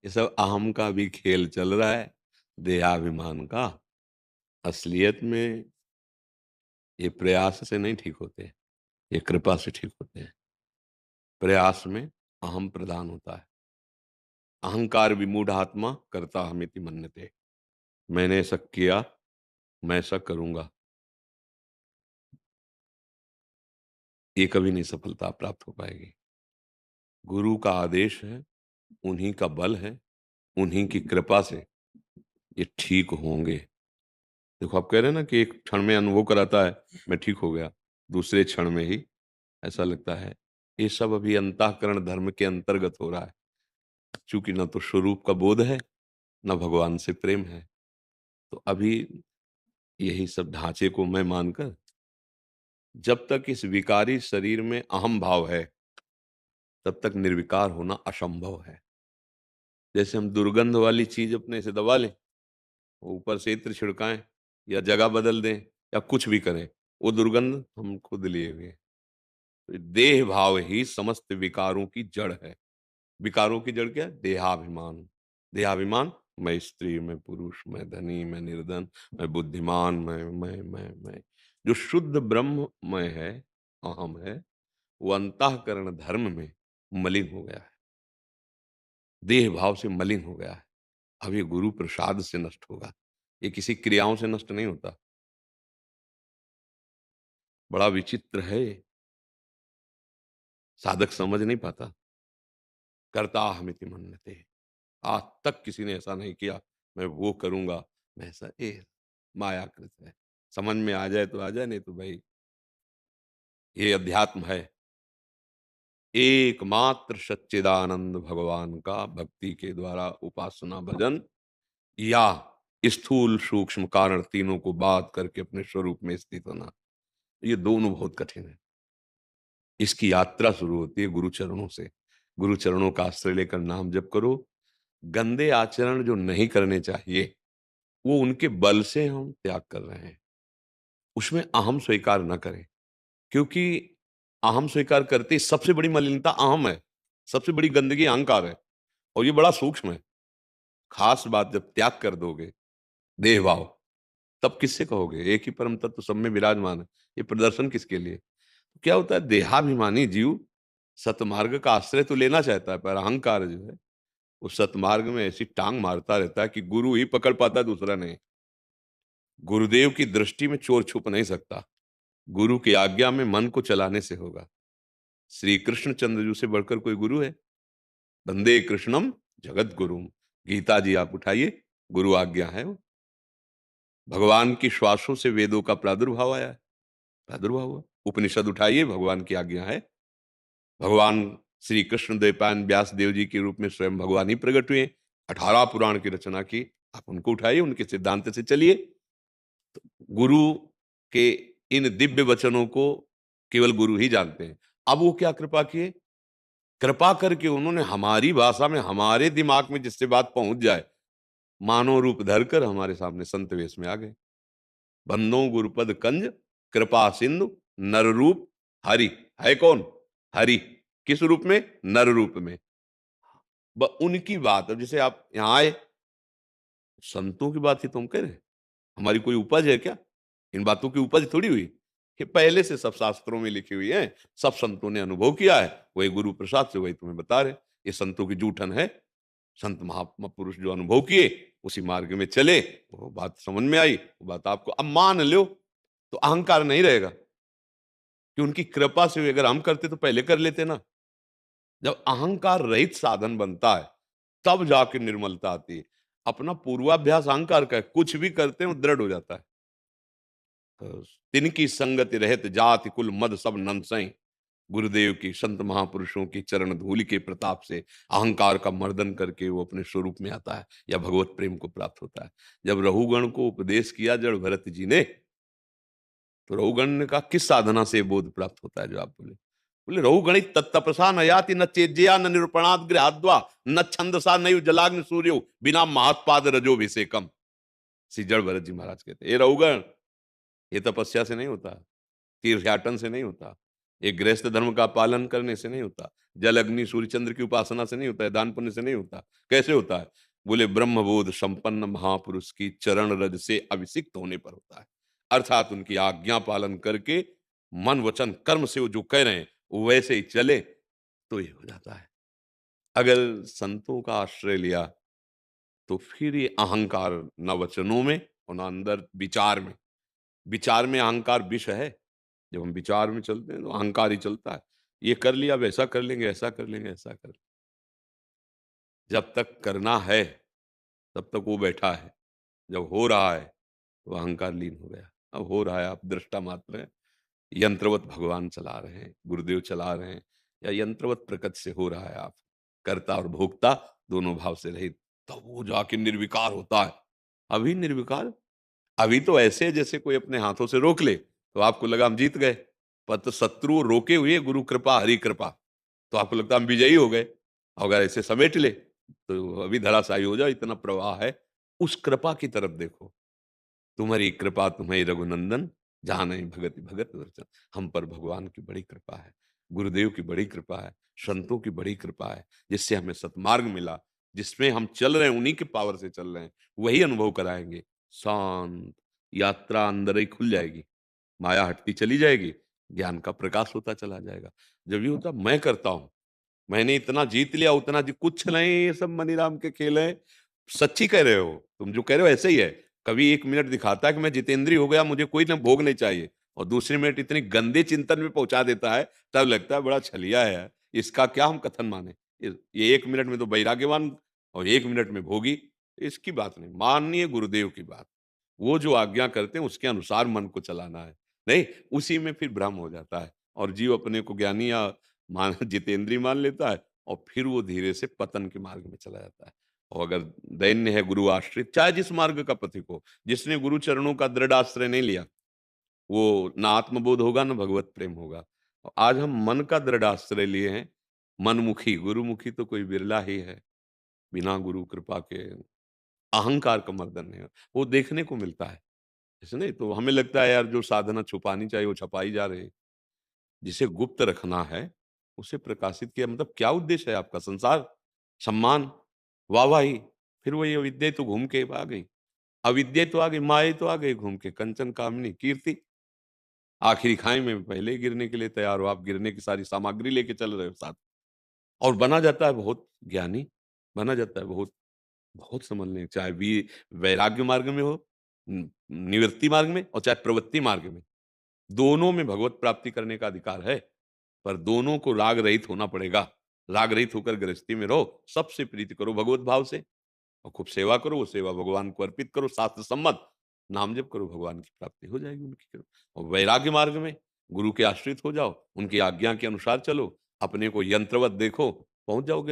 ये सब अहम का भी खेल चल रहा है, देहाभिमान का। असलियत में ये प्रयास से नहीं ठीक होते, ये कृपा से ठीक होते हैं। प्रयास में अहम प्रधान होता है। अहंकार विमूढ़ आत्मा करता हमिति मन्यते। मैंने ऐसा किया, मैं ऐसा करूंगा, ये कभी नहीं सफलता प्राप्त हो पाएगी। गुरु का आदेश है, उन्हीं का बल है, उन्हीं की कृपा से ये ठीक होंगे। देखो, आप कह रहे हैं ना कि एक क्षण में अनुभव कराता है, मैं ठीक हो गया, दूसरे क्षण में ही ऐसा लगता है। ये सब अभी अंतःकरण धर्म के अंतर्गत हो रहा है, क्योंकि न तो स्वरूप का बोध है, न भगवान से प्रेम है। तो अभी यही सब ढांचे को मैं मानकर, जब तक इस विकारी शरीर में अहम भाव है, तब तक निर्विकार होना असंभव है। जैसे हम दुर्गंध वाली चीज अपने से दबा लें, ऊपर से इत्र छिड़काएं, या जगह बदल दें, या कुछ भी करें, वो दुर्गंध हम खुद लिए हुए हैं। तो देह भाव ही समस्त विकारों की जड़ है। विकारों की जड़ क्या है? देहाभिमान। देहाभिमान, मैं स्त्री, मैं पुरुष, मैं धनी, मैं निर्धन, मैं बुद्धिमान, मैं जो शुद्ध ब्रह्ममय है, अहम है, वो अंतःकरण धर्म में मलिन हो गया है, देह भाव से मलिन हो गया है। अब ये गुरु प्रसाद से नष्ट होगा, ये किसी क्रियाओं से नष्ट नहीं होता। बड़ा विचित्र है ये, साधक समझ नहीं पाता। करता हमिति मन्यते। आज तक किसी ने ऐसा नहीं किया, मैं वो करूंगा, मैं ऐसा, ये मायाकृत है। समझ में आ जाए तो आ जाए, नहीं तो भाई ये अध्यात्म है। एकमात्र सच्चिदानंद भगवान का भक्ति के द्वारा उपासना भजन, या स्थूल सूक्ष्म कारण तीनों को बात करके अपने स्वरूप में स्थित होना, ये दोनों बहुत कठिन है। इसकी यात्रा शुरू होती है गुरु चरणों से। गुरु चरणों का आश्रय लेकर नाम जप करो। गंदे आचरण जो नहीं करने चाहिए, वो उनके बल से हम त्याग कर रहे हैं। उसमें अहम स्वीकार न करें, क्योंकि अहम स्वीकार करते ही सबसे बड़ी मलिनता अहम है, सबसे बड़ी गंदगी अहंकार है, और ये बड़ा सूक्ष्म है। खास बात, जब त्याग कर दोगे देह भाव, तब किससे कहोगे एक ही परम तत्व सब में विराजमान है, ये प्रदर्शन किसके लिए? क्या होता है, देहाभिमानी जीव सतमार्ग का आश्रय तो लेना चाहता है, पर अहंकार जो है, उस सतमार्ग में ऐसी टांग मारता रहता है कि गुरु ही पकड़ पाता है, दूसरा नहीं। गुरुदेव की दृष्टि में चोर छुप नहीं सकता। गुरु की आज्ञा में मन को चलाने से होगा। श्री कृष्ण चंद्र जी से बढ़कर कोई गुरु है? वंदे कृष्णम जगत गुरुम। गीता जी आप उठाइए, गुरु आज्ञा है वो। भगवान की श्वासों से वेदों का प्रादुर्भाव आया है, प्रादुर्भाव हुआ। उपनिषद उठाइए, भगवान की आज्ञा है। भगवान श्री कृष्ण द्वैपायन व्यास देव जी के रूप में स्वयं भगवान ही प्रकट हुए, 18 पुराण की रचना की। आप उनको उठाइए, उनके सिद्धांत से चलिए। तो गुरु के इन दिव्य वचनों को केवल गुरु ही जानते हैं। अब वो क्या कृपा किए, कृपा करके उन्होंने हमारी भाषा में, हमारे दिमाग में जिससे बात पहुंच जाए, मानव रूप धरकर हमारे सामने संत वेश में आ गए। बंदो गुरुपद कंज कृपा सिंधु नर रूप हरि। है कौन? हरि। किस रूप में? नर रूप में। उनकी बात, अब जैसे आप यहाँ आए, संतों की बात ही तुम कह रहे, हमारी कोई उपज है क्या? इन बातों की उपज थोड़ी हुई, कि पहले से सब शास्त्रों में लिखी हुई है, सब संतों ने अनुभव किया है, वही गुरु प्रसाद से वही तुम्हें बता रहे। ये संतों की जूठन है। संत महात्मा पुरुष जो अनुभव किए, उसी मार्ग में चले, वो बात समझ में आई, वो बात आपको अब मान लो, तो अहंकार नहीं रहेगा। कि उनकी कृपा से अगर हम करते तो पहले कर लेते ना। जब अहंकार रहित साधन बनता है, तब जाके निर्मलता आती है। अपना पूर्वाभ्यास अहंकार का है, कुछ भी करते हैं वो दृढ़ हो जाता है। तो तिनकी संगति रहत जाति कुल मद सब नंसई। गुरुदेव की, संत महापुरुषों की चरण धूलि के प्रताप से अहंकार का मर्दन करके वो अपने स्वरूप में आता है, या भगवत प्रेम को प्राप्त होता है। जब रहुगण को उपदेश किया जड़ भरत जी ने, तो रहुगण ने कहा किस साधना से बोध प्राप्त होता है जो आप बोले? बोले रहुगणित तत्तपसा न याति न चेज्या न निरूपणाद गृहाद्वा न छंदसा न जलाग्नि सूर्यो बिना महात्पाद रजोभिषेकम। श्री जड़ भरत जी महाराज कहते, ये रहुगण, ये तपस्या से नहीं होता, तीर्थयाटन से नहीं होता, एक गृहस्थ धर्म का पालन करने से नहीं होता, जल अग्नि सूर्य चंद्र की उपासना से नहीं होता है, दान पुण्य से नहीं होता। कैसे होता है? बोले ब्रह्मबोध संपन्न महापुरुष की चरण रज से अभिषिक्त होने पर होता है। अर्थात उनकी आज्ञा पालन करके मन वचन कर्म से वो जो कह रहे हैं वो वैसे ही चले तो ये हो जाता है। अगर संतों का आश्रय लिया तो फिर ये अहंकार न वचनों में और न अंदर विचार में। विचार में अहंकार विष है। जब हम विचार में चलते हैं तो अहंकार ही चलता है। ये कर लिया, अब ऐसा कर लेंगे, ऐसा कर लेंगे, ऐसा कर जब तक करना है, तब तक वो बैठा है। जब हो रहा है, तो अहंकार लीन हो गया। अब हो रहा है, आप दृष्टा मात्र हैं। यंत्रवत भगवान चला रहे हैं, गुरुदेव चला रहे हैं या यंत्रवत प्रकृति से हो रहा है आप। कर्ता और भोक्ता दोनों भाव से रहित, तब वो जाके निर्विकार होता है। अभी निर्विकार अभी तो ऐसे है जैसे कोई अपने हाथों से रोक ले, तो आपको लगा हम जीत गए। पर तो शत्रु रोके हुए गुरु कृपा, हरि कृपा, तो आपको लगता है हम विजयी हो गए। अगर ऐसे समेट ले, तो अभी धराशायी हो जाओ, इतना प्रवाह है। उस कृपा की तरफ देखो। तुम्हारी कृपा तुम्हें रघुनंदन, जहां नहीं भगति भगत वचन। हम पर भगवान की बड़ी कृपा है, गुरुदेव की बड़ी कृपा है, संतों की बड़ी कृपा है, जिससे हमें सतमार्ग मिला। जिसमें हम चल रहे हैं उन्हीं के पावर से चल रहे हैं, वही अनुभव कराएंगे। शांत यात्रा अंदर ही खुल जाएगी, माया हटती चली जाएगी, ज्ञान का प्रकाश होता चला जाएगा। जब ये होता मैं करता हूं, मैंने इतना जीत लिया, उतना कुछ नहीं, ये सब मनीराम के खेल है। सच्ची कह रहे हो, तुम जो कह रहे हो ऐसे ही है। कभी एक मिनट दिखाता है कि मैं जितेंद्रीय हो गया, मुझे कोई ना भोग नहीं चाहिए, और दूसरे मिनट इतनी गंदे चिंतन में पहुंचा देता है, तब लगता है बड़ा छलिया है यार। इसका क्या हम कथन माने? ये एक मिनट में तो वैराग्यवान और एक मिनट में भोगी। इसकी बात नहीं, माननीय गुरुदेव की बात। वो जो आज्ञा करते हैं उसके अनुसार मन को चलाना है। नहीं, उसी में फिर भ्रम हो जाता है और जीव अपने को ज्ञानी या मान जितेंद्रीय मान लेता है, और फिर वो धीरे से पतन के मार्ग में चला जाता है। और अगर दैन्य है गुरु आश्रित, चाहे जिस मार्ग का पथिक हो, जिसने गुरु चरणों का दृढ़ आश्रय नहीं लिया, वो ना आत्मबोध होगा ना भगवत प्रेम होगा। और आज हम मन का दृढ़ आश्रय लिए हैं, मनमुखी, गुरुमुखी तो कोई बिरला ही है। बिना गुरु कृपा के अहंकार का मर्दन नहीं हो, वो देखने को मिलता है। ऐसे नहीं तो हमें लगता है यार जो साधना छुपानी चाहिए वो छुपाई जा रही है। जिसे गुप्त रखना है, उसे प्रकाशित किया। मतलब क्या उद्देश्य है आपका? संसार, सम्मान, वाहवाही। फिर वही अविद्या तो घूम के आ गई, अविद्या तो आ गई, माया तो आ गई घूम के, कंचन कामनी कीर्ति। आखिरी खाई में पहले ही गिरने के लिए तैयार हो, आप गिरने की सारी सामग्री लेके चल रहे हो साथ। और बना जाता है बहुत ज्ञानी, बना जाता है बहुत, बहुत समझ लें, चाहे वैराग्य मार्ग में हो, निवृत्ति मार्ग में, और चाहे प्रवृत्ति मार्ग में। दोनों में भगवत प्राप्ति करने का अधिकार है, पर दोनों को राग रहित होना पड़ेगा। राग रहित होकर गृहस्थी में रहो, सबसे प्रीति करो भगवत भाव से, और खूब सेवा करो, वो सेवा भगवान को अर्पित करो, शास्त्र सम्मत नाम जप करो, भगवान की प्राप्ति हो जाएगी उनकी कृपा। और वैराग्य मार्ग में गुरु के आश्रित हो जाओ, उनकी आज्ञा के अनुसार चलो, अपने को यंत्रवत देखो, पहुंच जाओगे।